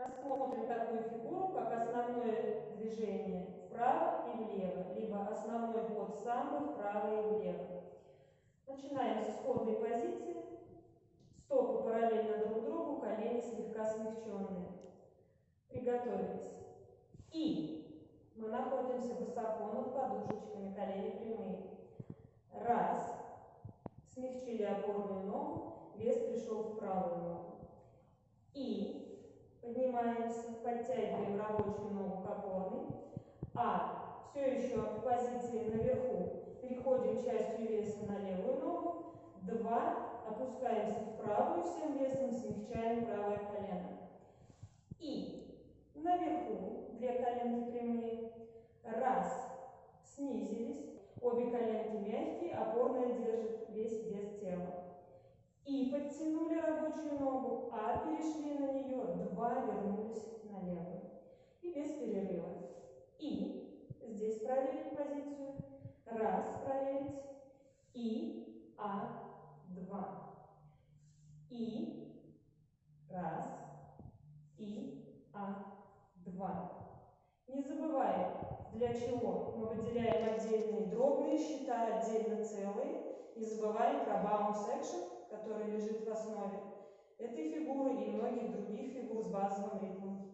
Рассмотрим такую фигуру, как основное движение вправо и влево, либо основной ход самбо вправо и влево. Начинаем с исходной позиции. Стопы параллельно друг другу, колени слегка смягченные. Приготовились. И мы находимся высоко над подушечками, колени прямые. Раз. Смягчили опорную ногу, вес пришел в правую ногу. И поднимаемся, подтягиваем рабочую ногу к опорной. А все еще в позиции наверху переходим частью веса на левую ногу. 2. Опускаемся в правую всем весом, смягчаем правое колено. И наверху 2 коленки прямые. Раз. Снизились. Обе коленки мягкие, опорная держит весь вес тела. И подтянули рабочую ногу, а перешли на нее, 2 вернулись на левую. И без перерыва. И здесь проверить позицию. Раз, проверить. И, 2. И, раз. И, 2. Не забываем, для чего мы выделяем отдельные дробные счета, отдельно целые. Не забываем про bounce action, который лежит в основе этой фигуры и многих других фигур с базовым ритмом.